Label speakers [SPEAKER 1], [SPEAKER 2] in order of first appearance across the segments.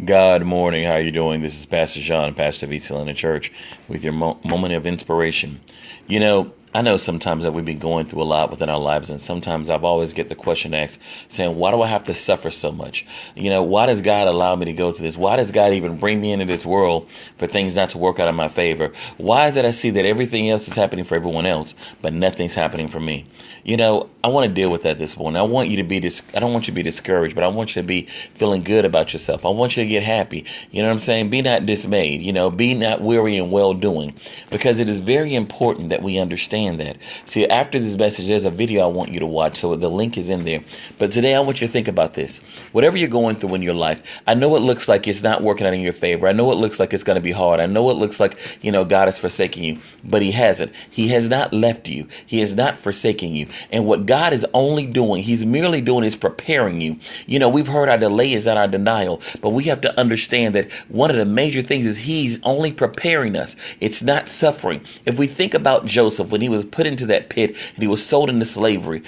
[SPEAKER 1] God morning. How are you doing? This is Pastor John, pastor of East Atlanta Church, with your moment of inspiration. I know sometimes that we've been going through a lot within our lives, and sometimes I've always get the question asked, saying, why do I have to suffer so much? Why does God allow me to go through this? Why does God even bring me into this world for things not to work out in my favor? Why is it I see that everything else is happening for everyone else, but nothing's happening for me? I want to deal with that this morning. I want you to be I don't want you to be discouraged, but I want you to be feeling good about yourself. I want you to get happy. You know what I'm saying? Be not dismayed. Be not weary in well doing, because it is very important that we understand that. See, after this message, there's a video I want you to watch, so the link is in there. But today I want you to think about this. Whatever you're going through in your life, I know it looks like it's not working out in your favor. I know it looks like it's going to be hard. I know it looks like, God is forsaking you, but he hasn't. He has not left you. He is not forsaking you. And what God is only doing, he's merely doing is preparing you. We've heard our delay is not our denial, but we have to understand that one of the major things is he's only preparing us. It's not suffering. If we think about Joseph, when he was put into that pit and he was sold into slavery,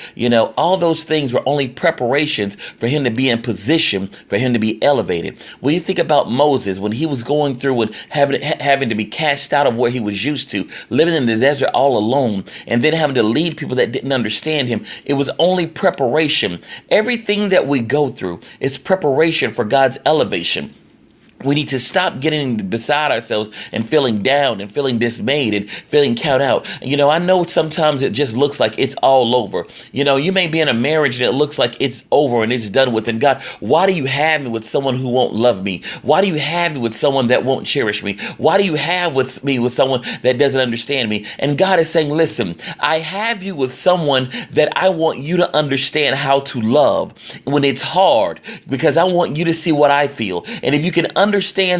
[SPEAKER 1] all those things were only preparations for him to be in position, for him to be elevated. When you think about Moses, when he was going through and having to be cast out of where he was used to, living in the desert all alone, and then having to lead people that didn't understand him, it was only preparation. Everything that we go through is preparation for God's elevation. We need to stop getting beside ourselves and feeling down and feeling dismayed and feeling count out. I know sometimes it just looks like it's all over. You may be in a marriage and it looks like it's over and it's done with. And God, why do you have me with someone who won't love me? Why do you have me with someone that won't cherish me? Why do you have me with someone that doesn't understand me? And God is saying, listen, I have you with someone that I want you to understand how to love when it's hard, because I want you to see what I feel. And if you can understand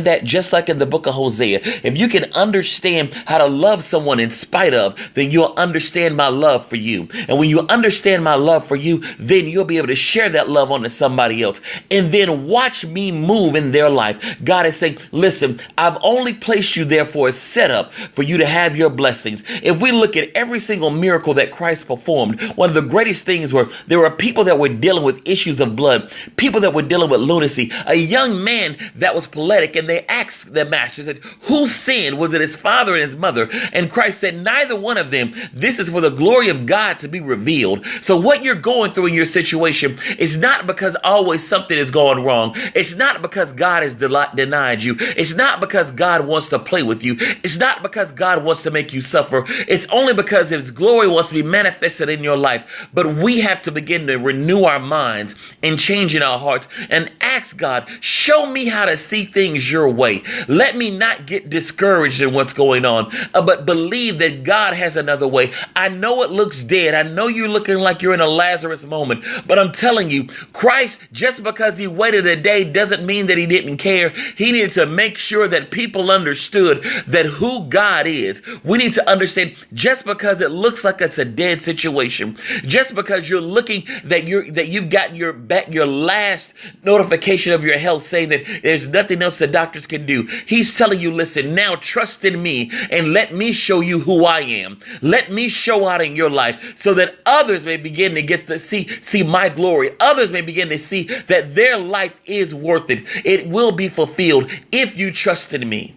[SPEAKER 1] that, just like in the book of Hosea, if you can understand how to love someone in spite of, then you'll understand my love for you. And when you understand my love for you, then you'll be able to share that love onto somebody else. And then watch me move in their life. God is saying, listen, I've only placed you there for a setup for you to have your blessings. If we look at every single miracle that Christ performed, one of the greatest things were there were people that were dealing with issues of blood, people that were dealing with lunacy, a young man that was paralytic, and they asked the master, said, who sinned? Was it his father and his mother? And Christ said, neither one of them. This is for the glory of God to be revealed. So what you're going through in your situation is not because always something is going wrong. It's not because God has denied you. It's not because God wants to play with you. It's not because God wants to make you suffer. It's only because his glory wants to be manifested in your life. But we have to begin to renew our minds and change in our hearts and ask God, show me how to see things your way. Let me not get discouraged in what's going on, but believe that God has another way. I know it looks dead. I know you're looking like you're in a Lazarus moment, but I'm telling you, Christ, just because he waited a day doesn't mean that he didn't care. He needed to make sure that people understood that who God is. We need to understand, just because it looks like it's a dead situation, just because you're looking that you've gotten your last notification of your health saying that there's nothing else the doctors can do. He's telling you, listen, now trust in me and let me show you who I am. Let me show out in your life so that others may begin to get to see my glory. Others may begin to see that their life is worth it. It will be fulfilled if you trust in me.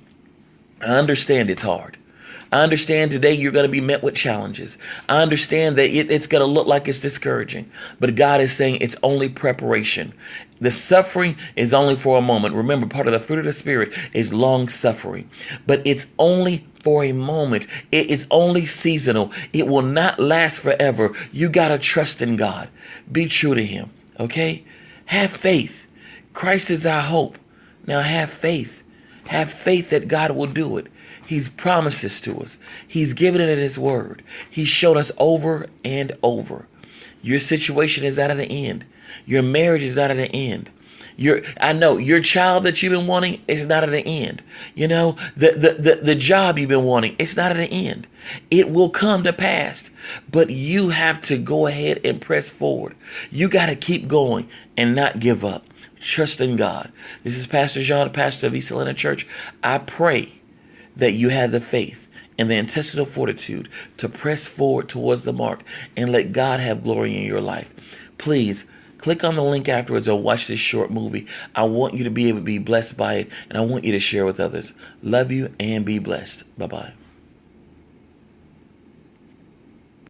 [SPEAKER 1] I understand it's hard. I understand today you're going to be met with challenges. I understand that it's going to look like it's discouraging, but God is saying it's only preparation. The suffering is only for a moment. Remember, part of the fruit of the Spirit is long suffering, but it's only for a moment. It is only seasonal. It will not last forever. You got to trust in God. Be true to him. Okay? Have faith. Christ is our hope. Now have faith. Have faith that God will do it. He's promised this to us. He's given it in his word. He's shown us over and over. Your situation is not at an end. Your marriage is not at an end. I know your child that you've been wanting is not at an end. The job you've been wanting, it's not at an end. It will come to pass, but you have to go ahead and press forward. You got to keep going and not give up. Trust in God. This is Pastor John, pastor of East Atlanta Church. I pray that you have the faith and the intestinal fortitude to press forward towards the mark and let God have glory in your life. Please Click on the link afterwards or watch this short movie. I want you to be able to be blessed by it, and I want you to share with others. Love you and be blessed. Bye-bye.